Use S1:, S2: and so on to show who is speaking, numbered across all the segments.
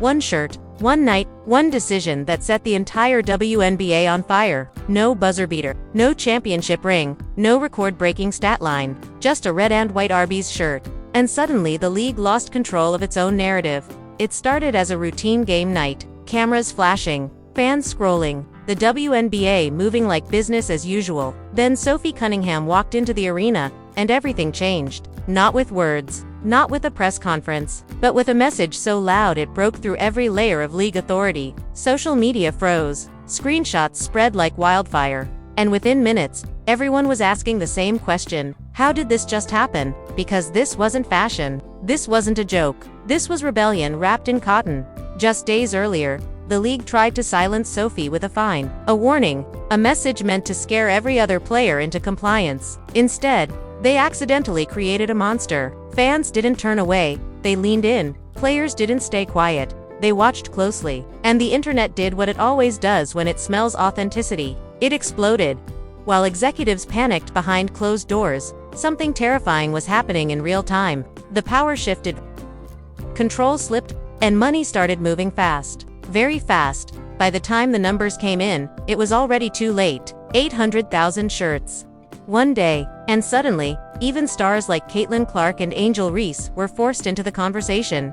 S1: One shirt, one night, one decision that set the entire WNBA on fire. No buzzer beater, no championship ring, no record-breaking stat line, just a red and white Arby's shirt. And suddenly the league lost control of its own narrative. It started as a routine game night, cameras flashing, fans scrolling, the WNBA moving like business as usual. Then Sophie Cunningham walked into the arena, and everything changed. Not with words, not with a press conference, but with a message so loud it broke through every layer of league authority. Social media froze, screenshots spread like wildfire, and within minutes, everyone was asking the same question: how did this just happen? Because this wasn't fashion. This wasn't a joke. This was rebellion wrapped in cotton. Just days earlier, the league tried to silence Sophie with a fine, a warning, a message meant to scare every other player into compliance. Instead, they accidentally created a monster. Fans didn't turn away, they leaned in. Players didn't stay quiet, they watched closely. And the internet did what it always does when it smells authenticity. It exploded. While executives panicked behind closed doors, something terrifying was happening in real time. The power shifted, control slipped, and money started moving fast. Very fast. By the time the numbers came in, it was already too late. 800,000 shirts. One day, and suddenly, even stars like Caitlin Clark and Angel Reese were forced into the conversation,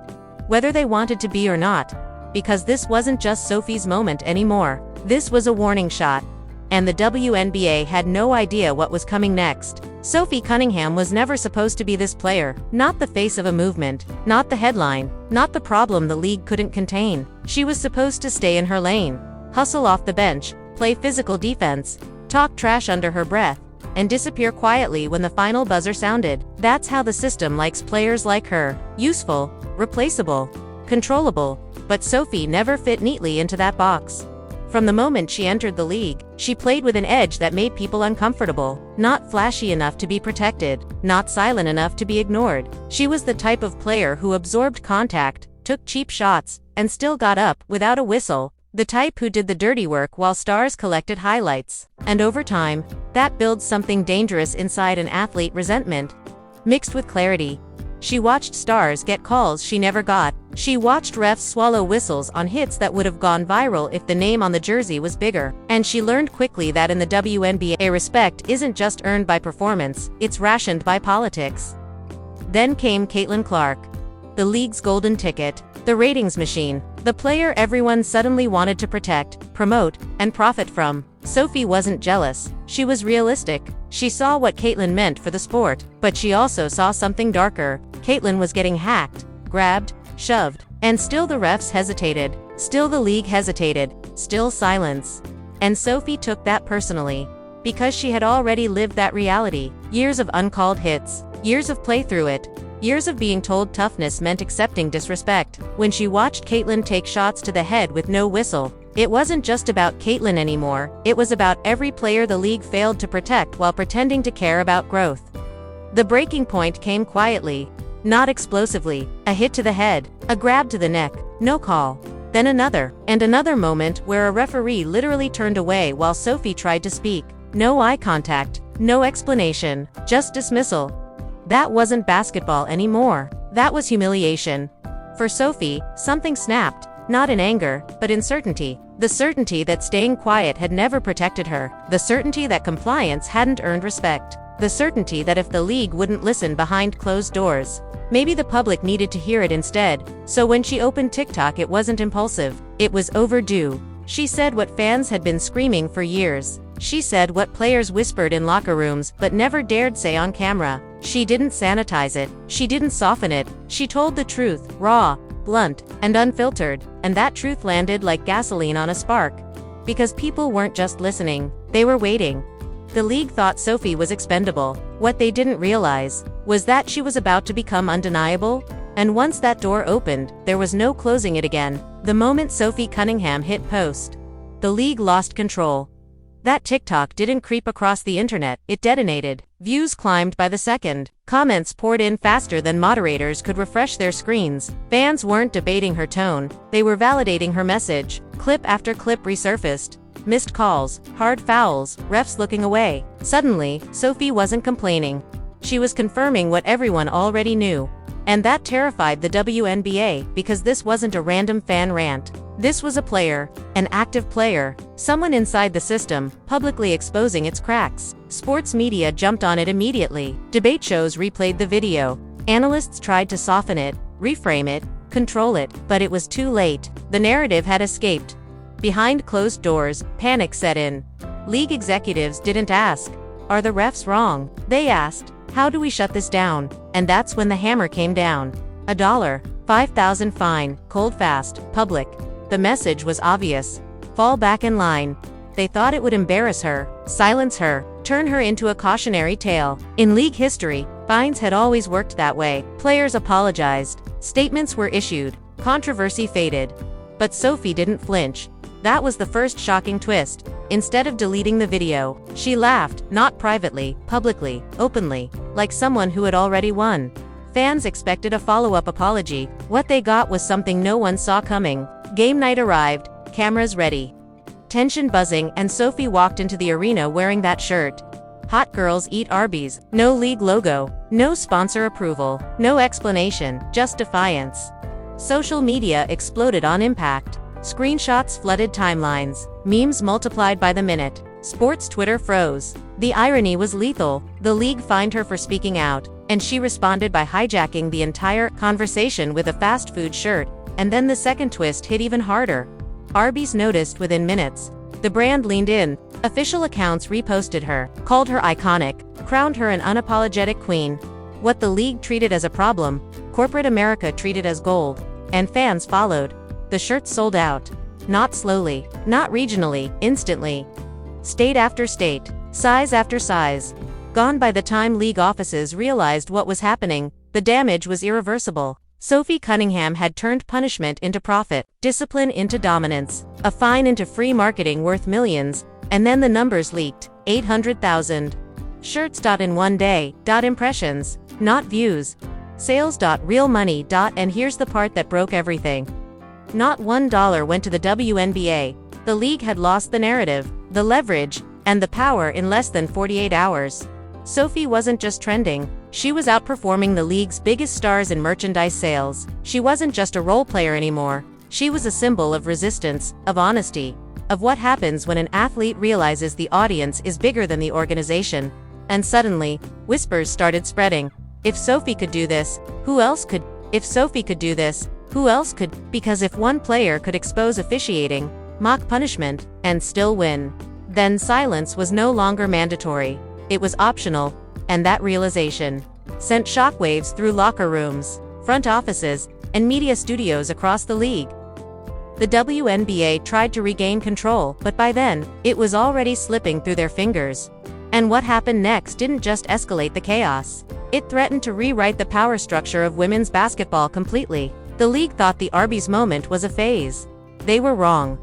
S1: whether they wanted to be or not, because this wasn't just Sophie's moment anymore. This was a warning shot, and the WNBA had no idea what was coming next. Sophie Cunningham was never supposed to be this player, not the face of a movement, not the headline, not the problem the league couldn't contain. She was supposed to stay in her lane, hustle off the bench, play physical defense, talk trash under her breath, and disappear quietly when the final buzzer sounded. That's how the system likes players like her: useful, replaceable, controllable. But Sophie never fit neatly into that box. From the moment she entered the league, she played with an edge that made people uncomfortable. Not flashy enough to be protected, not silent enough to be ignored. She was the type of player who absorbed contact, took cheap shots, and still got up without a whistle. The type who did the dirty work while stars collected highlights. And over time, that builds something dangerous inside an athlete: resentment, mixed with clarity. She watched stars get calls she never got. She watched refs swallow whistles on hits that would have gone viral if the name on the jersey was bigger. And she learned quickly that in the WNBA, respect isn't just earned by performance, it's rationed by politics. Then came Caitlin Clark, the league's golden ticket, the ratings machine, the player everyone suddenly wanted to protect, promote, and profit from. Sophie wasn't jealous, she was realistic. She saw what Caitlin meant for the sport, but she also saw something darker. Caitlin was getting hacked, grabbed, shoved, and still the refs hesitated, still the league hesitated, still silence. And Sophie took that personally, because she had already lived that reality. Years of uncalled hits, years of play through it, years of being told toughness meant accepting disrespect. When she watched Caitlin take shots to the head with no whistle, it wasn't just about Caitlin anymore, it was about every player the league failed to protect while pretending to care about growth. The breaking point came quietly, not explosively. A hit to the head, a grab to the neck, no call. Then another, and another moment where a referee literally turned away while Sophie tried to speak. No eye contact, no explanation, just dismissal. That wasn't basketball anymore. That was humiliation. For Sophie, something snapped, not in anger, but in certainty. The certainty that staying quiet had never protected her. The certainty that compliance hadn't earned respect. The certainty that if the league wouldn't listen behind closed doors, maybe the public needed to hear it instead. So when she opened TikTok, it wasn't impulsive. It was overdue. She said what fans had been screaming for years. She said what players whispered in locker rooms but never dared say on camera. She didn't sanitize it. She didn't soften it. She told the truth, raw, blunt, and unfiltered. And that truth landed like gasoline on a spark. Because people weren't just listening, they were waiting. The league thought Sophie was expendable. What they didn't realize was that she was about to become undeniable. And once that door opened, there was no closing it again. The moment Sophie Cunningham hit post, the league lost control. That TikTok didn't creep across the internet, it detonated. Views climbed by the second. Comments poured in faster than moderators could refresh their screens. Fans weren't debating her tone, they were validating her message. Clip after clip resurfaced. Missed calls, hard fouls, refs looking away. Suddenly, Sophie wasn't complaining. She was confirming what everyone already knew. And that terrified the WNBA because this wasn't a random fan rant. This was a player, an active player, someone inside the system, publicly exposing its cracks. Sports media jumped on it immediately. Debate shows replayed the video. Analysts tried to soften it, reframe it, control it, but it was too late. The narrative had escaped. Behind closed doors, panic set in. League executives didn't ask, "Are the refs wrong?" They asked, "How do we shut this down?" And that's when the hammer came down. $1, 5,000 fine, cold fast, public. The message was obvious. Fall back in line. They thought it would embarrass her, silence her, turn her into a cautionary tale. In league history, fines had always worked that way. Players apologized. Statements were issued. Controversy faded. But Sophie didn't flinch. That was the first shocking twist. Instead of deleting the video, she laughed, not privately, publicly, openly, like someone who had already won. Fans expected a follow-up apology. What they got was something no one saw coming. Game night arrived, cameras ready. Tension buzzing, and Sophie walked into the arena wearing that shirt. Hot girls eat Arby's. No league logo, no sponsor approval, no explanation, just defiance. Social media exploded on impact. Screenshots flooded timelines. Memes multiplied by the minute. Sports Twitter froze. The irony was lethal. The league fined her for speaking out, and she responded by hijacking the entire conversation with a fast food shirt. And then the second twist hit even harder. Arby's noticed within minutes. The brand leaned in. Official accounts reposted her, called her iconic, crowned her an unapologetic queen. What the league treated as a problem, corporate America treated as gold. And fans followed. The shirts sold out. Not slowly, not regionally, instantly. State after state, size after size. Gone by the time league offices realized what was happening, the damage was irreversible. Sophie Cunningham had turned punishment into profit, discipline into dominance, a fine into free marketing worth millions, and then the numbers leaked, 800,000. Shirts. In one day. Impressions, not views. Sales. Real money. And here's the part that broke everything. Not $1 went to the WNBA. The league had lost the narrative, the leverage, and the power in less than 48 hours. Sophie wasn't just trending. She was outperforming the league's biggest stars in merchandise sales. She wasn't just a role player anymore. She was a symbol of resistance, of honesty, of what happens when an athlete realizes the audience is bigger than the organization. And suddenly, whispers started spreading. If Sophie could do this, who else could? If Sophie could do this, who else could? Because if one player could expose officiating, mock punishment, and still win, then silence was no longer mandatory. It was optional, and that realization sent shockwaves through locker rooms, front offices, and media studios across the league. The WNBA tried to regain control, but by then, it was already slipping through their fingers. And what happened next didn't just escalate the chaos. It threatened to rewrite the power structure of women's basketball completely. The league thought the Arby's moment was a phase. They were wrong.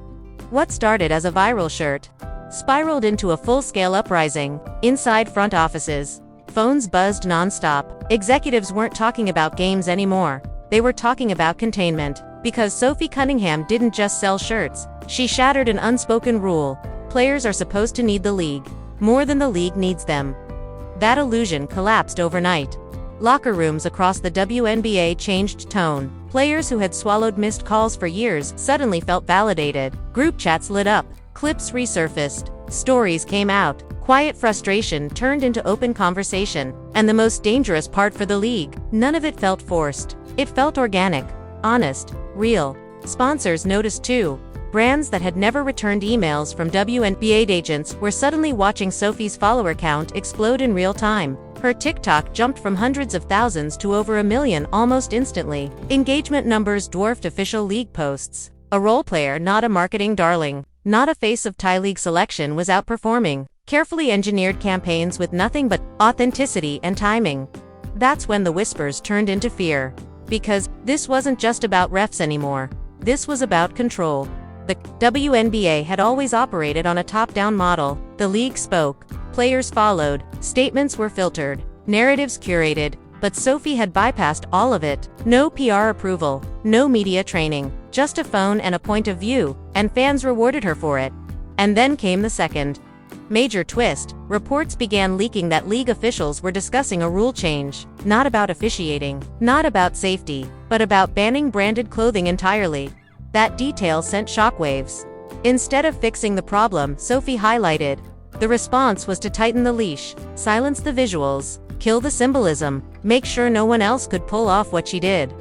S1: What started as a viral shirt spiraled into a full-scale uprising. Inside front offices, phones buzzed non-stop. Executives weren't talking about games anymore. They were talking about containment. Because Sophie Cunningham didn't just sell shirts. She shattered an unspoken rule. Players are supposed to need the league more than the league needs them. That illusion collapsed overnight. Locker rooms across the WNBA changed tone. Players who had swallowed missed calls for years suddenly felt validated. Group chats lit up. Clips resurfaced. Stories came out. Quiet frustration turned into open conversation. And the most dangerous part for the league, none of it felt forced. It felt organic, honest, real. Sponsors noticed too. Brands that had never returned emails from WNBA agents were suddenly watching Sophie's follower count explode in real time. Her TikTok jumped from hundreds of thousands to over 1 million almost instantly. Engagement numbers dwarfed official league posts. A role player, not a marketing darling, not a face of Thai League selection, was outperforming carefully engineered campaigns with nothing but authenticity and timing. That's when the whispers turned into fear. Because this wasn't just about refs anymore. This was about control. The WNBA had always operated on a top-down model. The league spoke, players followed, statements were filtered, narratives curated, but Sophie had bypassed all of it. No PR approval, no media training, just a phone and a point of view, and fans rewarded her for it. And then came the second Major twist, reports began leaking that league officials were discussing a rule change, not about officiating, not about safety, but about banning branded clothing entirely. That detail sent shockwaves. Instead of fixing the problem, Sophie highlighted, the response was to tighten the leash, silence the visuals, kill the symbolism, make sure no one else could pull off what she did.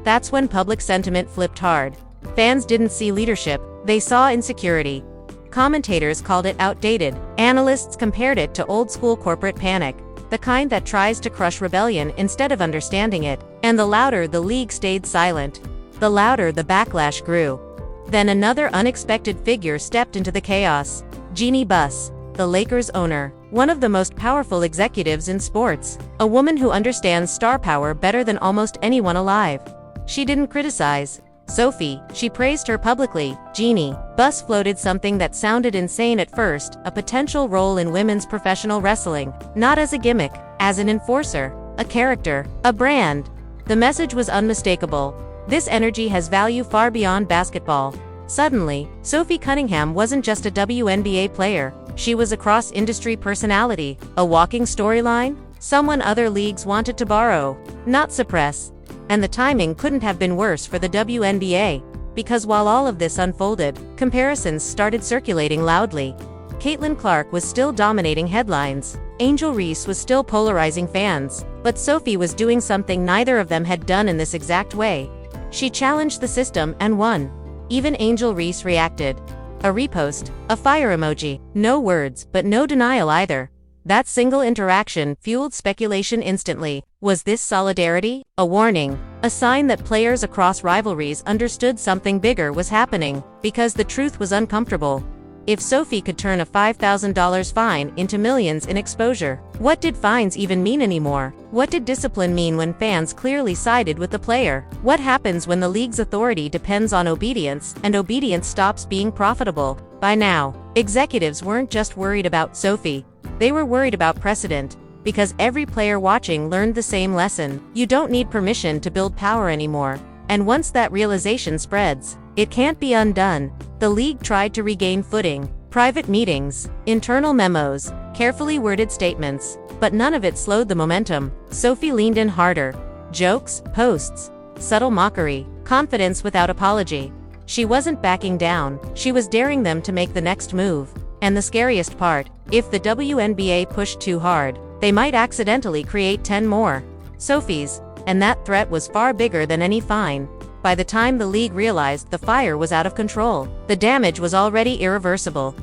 S1: That's when public sentiment flipped hard. Fans didn't see leadership, they saw insecurity. Commentators called it outdated. Analysts compared it to old-school corporate panic, the kind that tries to crush rebellion instead of understanding it. And the louder the league stayed silent, the louder the backlash grew. Then another unexpected figure stepped into the chaos. Jeannie Buss, the Lakers owner, one of the most powerful executives in sports, a woman who understands star power better than almost anyone alive. She didn't criticize Sophie, she praised her publicly. Jeannie Buss floated something that sounded insane at first, a potential role in women's professional wrestling, not as a gimmick, as an enforcer, a character, a brand. The message was unmistakable. This energy has value far beyond basketball. Suddenly, Sophie Cunningham wasn't just a WNBA player, she was a cross-industry personality, a walking storyline, someone other leagues wanted to borrow, not suppress. And the timing couldn't have been worse for the WNBA, because while all of this unfolded, comparisons started circulating loudly. Caitlin Clark was still dominating headlines, Angel Reese was still polarizing fans, but Sophie was doing something neither of them had done in this exact way. She challenged the system and won. Even Angel Reese reacted. A repost, a fire emoji, no words, but no denial either. That single interaction fueled speculation instantly. Was this solidarity? A warning? A sign that players across rivalries understood something bigger was happening, because the truth was uncomfortable. If Sophie could turn a $5,000 fine into millions in exposure, what did fines even mean anymore? What did discipline mean when fans clearly sided with the player? What happens when the league's authority depends on obedience, and obedience stops being profitable? By now, executives weren't just worried about Sophie. They were worried about precedent, because every player watching learned the same lesson. You don't need permission to build power anymore. And once that realization spreads, it can't be undone. The league tried to regain footing. Private meetings, internal memos, carefully worded statements, but none of it slowed the momentum. Sophie leaned in harder. Jokes, posts, subtle mockery, confidence without apology. She wasn't backing down, she was daring them to make the next move. And the scariest part, if the WNBA pushed too hard, they might accidentally create 10 more Sophies, and that threat was far bigger than any fine. By the time the league realized the fire was out of control, the damage was already irreversible.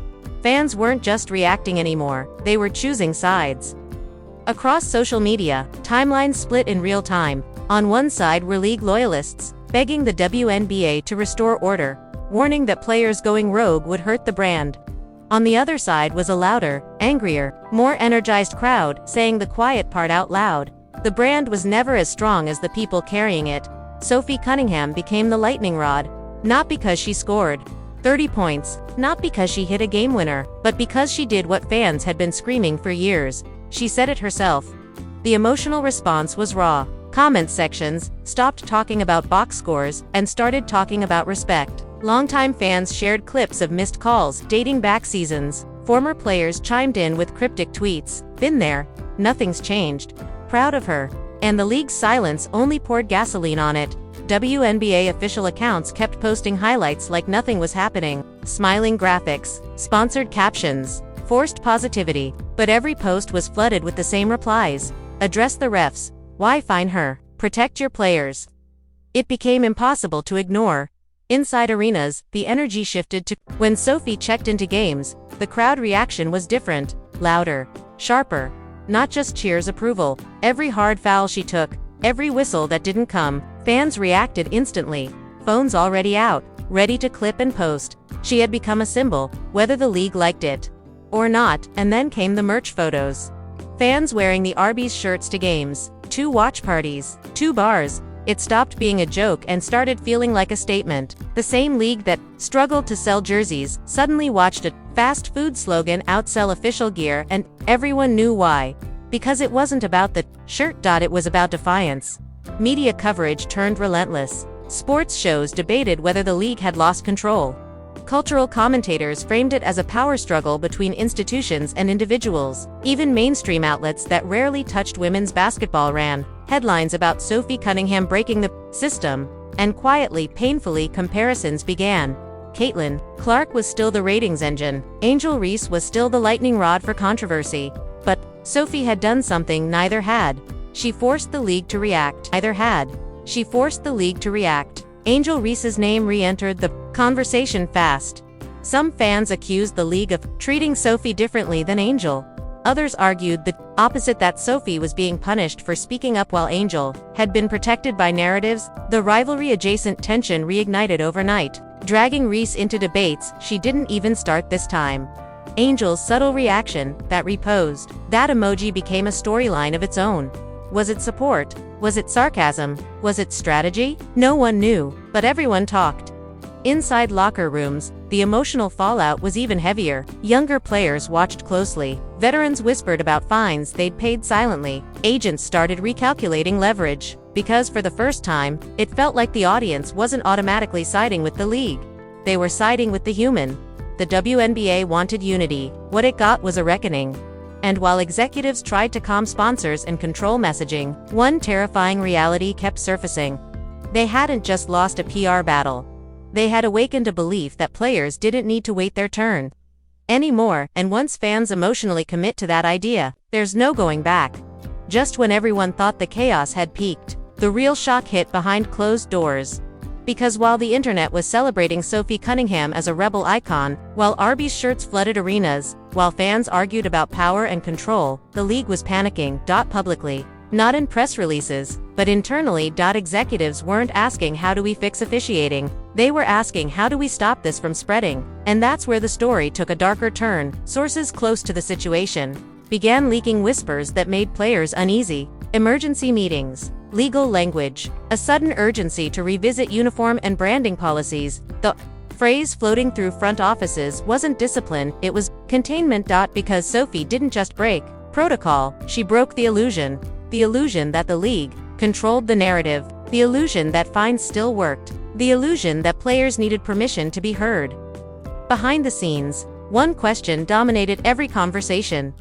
S1: Fans weren't just reacting anymore, they were choosing sides. Across social media, timelines split in real time. On one side were league loyalists, begging the WNBA to restore order, warning that players going rogue would hurt the brand. On the other side was a louder, angrier, more energized crowd saying the quiet part out loud. The brand was never as strong as the people carrying it. Sophie Cunningham became the lightning rod, not because she scored 30 points, not because she hit a game winner, but because she did what fans had been screaming for years. She said it herself. The emotional response was raw. Comment sections stopped talking about box scores and started talking about respect. Longtime fans shared clips of missed calls dating back seasons. Former players chimed in with cryptic tweets. Been there, nothing's changed. Proud of her. And the league's silence only poured gasoline on it. WNBA official accounts kept posting highlights like nothing was happening. Smiling graphics, sponsored captions, forced positivity. But every post was flooded with the same replies. Address the refs. Why fine her? Protect your players. It became impossible to ignore. Inside arenas, the energy shifted to when Sophie checked into games, the crowd reaction was different, louder, sharper. Not just cheers approval. Every hard foul she took, every whistle that didn't come, fans reacted instantly. Phones already out, ready to clip and post. She had become a symbol, whether the league liked it or not. And then came the merch photos. Fans wearing the Arby's shirts to games, 2 watch parties, 2 bars. It stopped being a joke and started feeling like a statement. The same league that struggled to sell jerseys suddenly watched a fast food slogan outsell official gear, and everyone knew why. Because it wasn't about the shirt. It was about defiance. Media coverage turned relentless. Sports shows debated whether the league had lost control. Cultural commentators framed it as a power struggle between institutions and individuals. Even mainstream outlets that rarely touched women's basketball ran headlines about Sophie Cunningham breaking the system, and quietly, painfully, comparisons began. Caitlin Clark was still the ratings engine. Angel Reese was still the lightning rod for controversy. But Sophie had done something neither had. She forced the league to react. Neither had. She forced the league to react. Angel Reese's name re-entered the conversation fast. Some fans accused the league of treating Sophie differently than Angel. Others argued the opposite, that Sophie was being punished for speaking up while Angel had been protected by narratives. The rivalry-adjacent tension reignited overnight, dragging Reese into debates she didn't even start this time. Angel's subtle reaction, that reposed, that emoji, became a storyline of its own. Was it support? Was it sarcasm? Was it strategy? No one knew, but everyone talked. Inside locker rooms, the emotional fallout was even heavier. Younger players watched closely. Veterans whispered about fines they'd paid silently. Agents started recalculating leverage, because for the first time, it felt like the audience wasn't automatically siding with the league. They were siding with the human. The WNBA wanted unity. What it got was a reckoning. And while executives tried to calm sponsors and control messaging, one terrifying reality kept surfacing. They hadn't just lost a PR battle. They had awakened a belief that players didn't need to wait their turn anymore, and once fans emotionally commit to that idea, there's no going back. Just when everyone thought the chaos had peaked, the real shock hit behind closed doors. Because while the internet was celebrating Sophie Cunningham as a rebel icon, while Arby's shirts flooded arenas, while fans argued about power and control, the league was panicking. Publicly. Not in press releases, but internally. Executives weren't asking how do we fix officiating, they were asking how do we stop this from spreading. And that's where the story took a darker turn. Sources close to the situation began leaking whispers that made players uneasy. Emergency meetings, legal language, a sudden urgency to revisit uniform and branding policies. The phrase floating through front offices wasn't discipline, it was containment. Because Sophie didn't just break protocol, she broke the illusion. The illusion that the league controlled the narrative. The illusion that fines still worked. The illusion that players needed permission to be heard. Behind the scenes, one question dominated every conversation.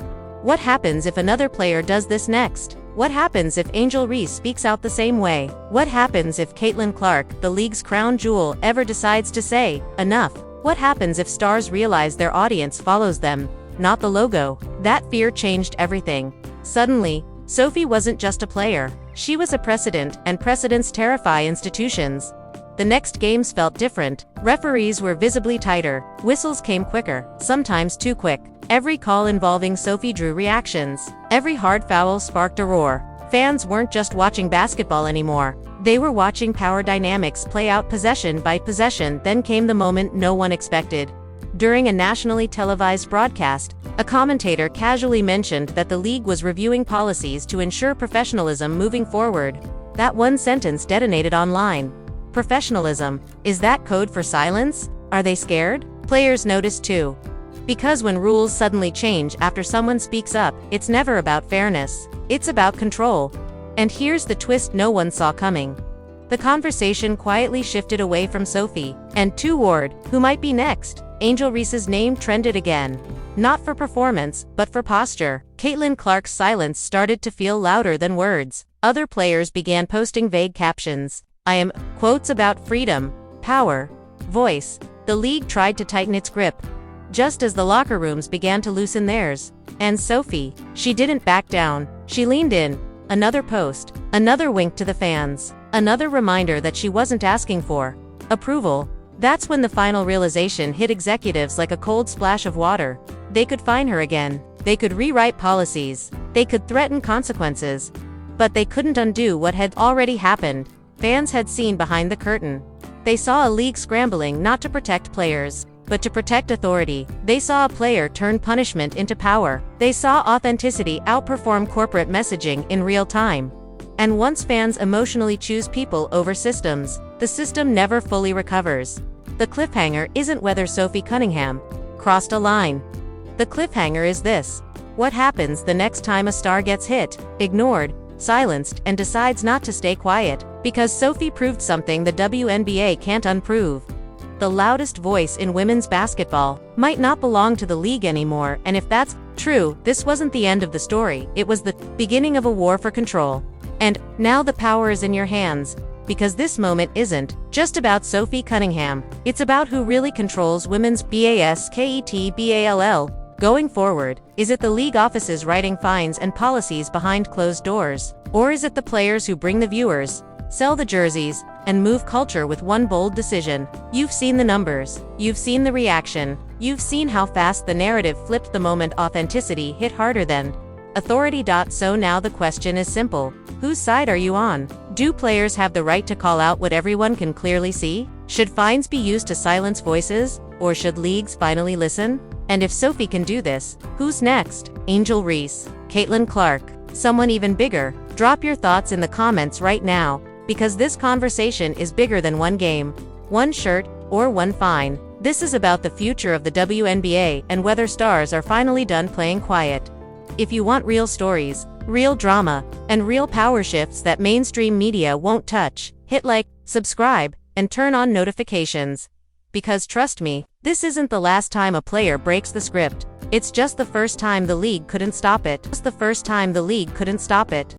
S1: What happens if another player does this next? What happens if Angel Reese speaks out the same way? What happens if Caitlin Clark, the league's crown jewel, ever decides to say, enough? What happens if stars realize their audience follows them, not the logo? That fear changed everything. Suddenly, Sophie wasn't just a player. She was a precedent, and precedents terrify institutions. The next games felt different. Referees were visibly tighter. Whistles came quicker, sometimes too quick. Every call involving Sophie drew reactions. Every hard foul sparked a roar. Fans weren't just watching basketball anymore. They were watching power dynamics play out possession by possession. Then came the moment no one expected. During a nationally televised broadcast, a commentator casually mentioned that the league was reviewing policies to ensure professionalism moving forward. That one sentence detonated online. Professionalism, is that code for silence? Are they scared? Players noticed too. Because when rules suddenly change after someone speaks up, it's never about fairness. It's about control. And here's the twist no one saw coming. The conversation quietly shifted away from Sophie and toward who might be next. Angel Reese's name trended again. Not for performance, but for posture. Caitlin Clark's silence started to feel louder than words. Other players began posting vague captions. I am, quotes about freedom, power, voice. The league tried to tighten its grip, just as the locker rooms began to loosen theirs. And Sophie, she didn't back down. She leaned in. Another post, another wink to the fans, another reminder that she wasn't asking for approval. That's when the final realization hit executives like a cold splash of water. They could fine her again. They could rewrite policies. They could threaten consequences. But they couldn't undo what had already happened. Fans had seen behind the curtain. They saw a league scrambling not to protect players, but to protect authority. They saw a player turn punishment into power. They saw authenticity outperform corporate messaging in real time. And once fans emotionally choose people over systems, the system never fully recovers. The cliffhanger isn't whether Sophie Cunningham crossed a line. The cliffhanger is this: what happens the next time a star gets hit, ignored, silenced, and decides not to stay quiet? Because Sophie proved something the WNBA can't unprove. the loudest voice in women's basketball, might not belong to the league anymore, and if that's true, this wasn't the end of the story, it was the beginning of a war for control. And now the power is in your hands. Because this moment isn't just about Sophie Cunningham, it's about who really controls women's basketball going forward. Is it the league offices writing fines and policies behind closed doors? Or is it the players who bring the viewers, sell the jerseys, and move culture with one bold decision? You've seen the numbers, you've seen the reaction, you've seen how fast the narrative flipped the moment authenticity hit harder than authority. So now the question is simple. Whose side are you on? Do players have the right to call out what everyone can clearly see? Should fines be used to silence voices? Or should leagues finally listen? And if Sophie can do this, who's next? Angel Reese? Caitlin Clark? Someone even bigger? Drop your thoughts in the comments right now, because this conversation is bigger than one game, one shirt, or one fine. This is about the future of the WNBA and whether stars are finally done playing quiet. If you want real stories, real drama, and real power shifts that mainstream media won't touch, hit like, subscribe, and turn on notifications. Because trust me, this isn't the last time a player breaks the script. It's just the first time the league couldn't stop it.